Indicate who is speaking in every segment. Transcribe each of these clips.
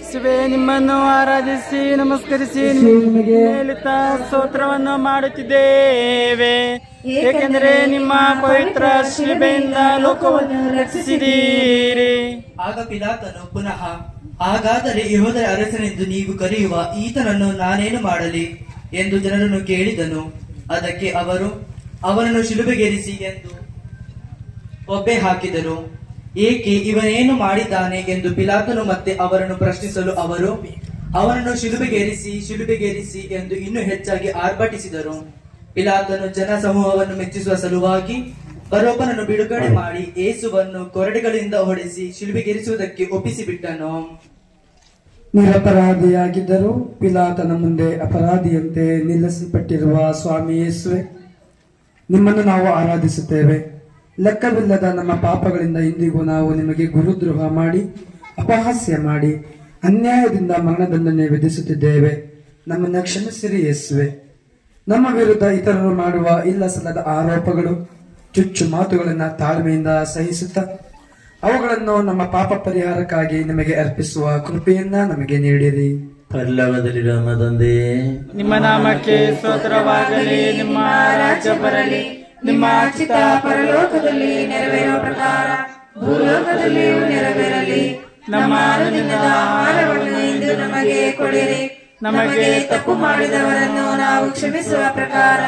Speaker 1: ಶಿವೆ ನಿಮ್ಮನ್ನು ಆರಾಧಿಸಿ ನಮಸ್ಕರಿಸಿ ನಿಮಗೆ ಮೇಲಿತ ಸ್ತೋತ್ರವನ್ನು ಮಾಡುತ್ತಿದ್ದೇವೆ, ಏಕೆಂದರೆ ನಿಮ್ಮ ಪವಿತ್ರ ಶಿಲುಬೆಯಿಂದ ಲೋಕವನ್ನು ರಕ್ಷಿಸಿದ್ದೀರಿ.
Speaker 2: ಆಗ ಪಿಲಾತನು ಪುನಃ, ಹಾಗಾದರೆ ಯೆಹೂದರ ಅರಸನೆಂದು ನೀವು ಕರೆಯುವ ಈತನನ್ನು ನಾನೇನು ಮಾಡಲಿ ಎಂದು ಜನರನ್ನು ಕೇಳಿದನು. ಅದಕ್ಕೆ ಅವರು ಅವನನ್ನು ಶಿಲುಬೆಗೇರಿಸಿ ಎಂದು ಒಬ್ಬೆ ಹಾಕಿದರು. ಏಕೆ, ಇವನೇನು ಮಾಡಿದ್ದಾನೆ ಎಂದು ಪಿಲಾತನು ಮತ್ತೆ ಅವರನ್ನು ಪ್ರಶ್ನಿಸಲು ಅವರು ಅವನನ್ನು ಶಿಲುಬೆಗೇರಿಸಿ ಎಂದು ಇನ್ನೂ ಹೆಚ್ಚಾಗಿ ಆರ್ಭಟಿಸಿದರು. ಪಿಲಾತನು ಜನ ಸಮೂಹವನ್ನು ಮೆಚ್ಚಿಸುವ ಸಲುವಾಗಿ ಬರೋಬ್ಬನನ್ನು ಬಿಡುಗಡೆ ಮಾಡಿ ಯೇಸುವನ್ನು ಕೊರಡೆಗಳಿಂದ ಹೊಡೆಸಿ ಶಿಲುಬೆಗೇರಿಸುವುದಕ್ಕೆ ಒಪ್ಪಿಸಿಬಿಟ್ಟನು.
Speaker 3: ನಿರಪರಾಧಿಯಾಗಿದ್ದರೂ ಪಿಲಾತನ ಮುಂದೆ ಅಪರಾಧಿಯಂತೆ ನಿಲ್ಲಿಸಲ್ಪಟ್ಟಿರುವ ಸ್ವಾಮಿ ಯೇಸುವೆ, ನಿಮ್ಮನ್ನು ನಾವು ಆರಾಧಿಸುತ್ತೇವೆ. ಲೆಕ್ಕವಿಲ್ಲದ ನಮ್ಮ ಪಾಪಗಳಿಂದ ಇಂದಿಗೂ ನಾವು ನಿಮಗೆ ಗುರುದ್ರೋಹ ಮಾಡಿ ಅಪಹಾಸ್ಯ ಮಾಡಿ ಅನ್ಯಾಯದಿಂದ ಮರಣದಂಡನೆ ವಿಧಿಸುತ್ತಿದ್ದೇವೆ. ನಮ್ಮನ್ನು ಕ್ಷಮಿಸಿರಿ ಯೇಸುವೆ. ನಮ್ಮ ವಿರುದ್ಧ ಇತರರು ಮಾಡುವ ಇಲ್ಲ ಸಲ್ಲದ ಆರೋಪಗಳು, ಚುಚ್ಚು ಮಾತುಗಳನ್ನು ತಾಳ್ಮೆಯಿಂದ ಸಹಿಸುತ್ತಾ ಅವುಗಳನ್ನು ನಮ್ಮ ಪಾಪ ಪರಿಹಾರಕ್ಕಾಗಿ ನಿಮಗೆ ಅರ್ಪಿಸುವ ಕೃಪೆಯನ್ನ ನಮಗೆ ನೀಡಿರಿ.
Speaker 4: ಪರಲೋಕದಲ್ಲಿರುವ ನಮ್ಮ ತಂದೆಯೇ,
Speaker 1: ನಿಮ್ಮ ನಾಮಕ್ಕೆ ಸ್ತೋತ್ರವಾಗಲಿ. ನಿಮ್ಮ ರಾಜ್ಯ ಬರಲಿ. ನಿಮ್ಮ ಚಿತ್ತ ಪರಲೋಕದಲ್ಲಿ ನೆರವೇರುವ ಪ್ರಕಾರ ಭೂಲೋಕದಲ್ಲಿಯೂ ನೆರವೇರಲಿ. ನಮ್ಮ ಅನುದಿನದ ಆಹಾರವನ್ನು ಇಂದು ನಮಗೆ ಕೊಡಿರಿ. ನಮಗೆ ತಪ್ಪು ಮಾಡಿದವರನ್ನು ನಾವು ಕ್ಷಮಿಸುವ ಪ್ರಕಾರ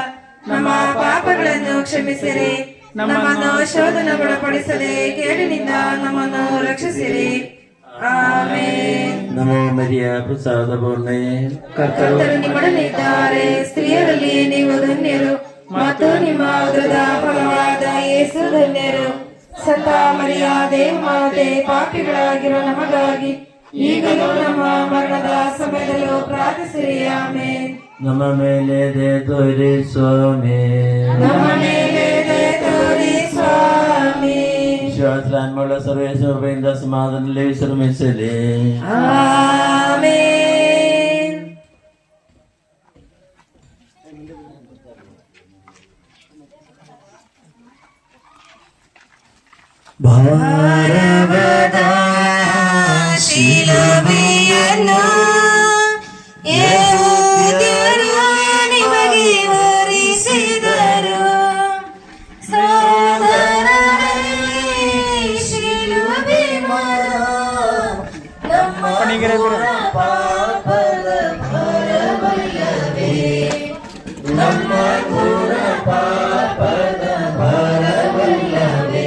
Speaker 1: ನಮ್ಮ ಪಾಪಗಳನ್ನು ಕ್ಷಮಿಸಿರಿ. ನಮ್ಮನ್ನು ಶೋಧನೆಗೊಳಪಡಿಸದೆ ಕೇಡಿನಿಂದ ನಮ್ಮನ್ನು ರಕ್ಷಿಸಿರಿ. ಆಮೆನ್.
Speaker 4: ನಮೋ ಮರಿಯ ಪ್ರಸಾದ ಪೂರ್ಣೆಯೇ,
Speaker 1: ಕರ್ತರು ನಿಮ್ಮೊಡನೆ ಇದ್ದಾರೆ. ಸ್ತ್ರೀಯರಲ್ಲಿ ನೀವು ಧನ್ಯರು ಮತ್ತು ನಿಮ್ಮ ಉದರದ ಫಲವಾದ ಯೇಸು ಧನ್ಯರು. ಸಂತ ಮರಿಯ ದೇವಮಾತೆ, ಪಾಪಿಗಳಾಗಿರೋ ನಮಗಾಗಿ ಈಗಲೂ ನಮ್ಮ ಮರಣದ ಸಮಯದಲ್ಲೂ ಪ್ರಾರ್ಥಿಸಿರಿ. ಆಮೆನ್.
Speaker 4: ನಮ್ಮ ಮೇಲೆ ದಯೆ ತೋರಿ ಸ್ವಾಮಿ,
Speaker 1: ನಮ್ಮ ಮೇಲೆ ದಯೆ ತೋರಿ ಸ್ವಾಮಿ.
Speaker 4: ವಿಶ್ವಾಸರಾನ್ಮಳ ಸರ್ವೇಶ್ವರರಿಂದ ಸಮಾಧಾನದಲ್ಲಿ ವಿಶ್ರಮಿಸಲಿ.
Speaker 1: ಆಮೆನ್.
Speaker 5: ಭಾರವದ ಶಿಲುಬೆಯನ್ನು ಯೆಹೂದ್ಯರು ನಿಮಗೆ ಹೊರಿಸಿದರು. ಸಹೋದರರೇ, ಶಿಲುಬೆ ಮರ ನಮ್ಮ ಪಾಪದ ಭಾರವಲ್ಲವೇ, ನಮ್ಮ ಘೋರ ಪಾಪದ ಭಾರವಲ್ಲವೇ.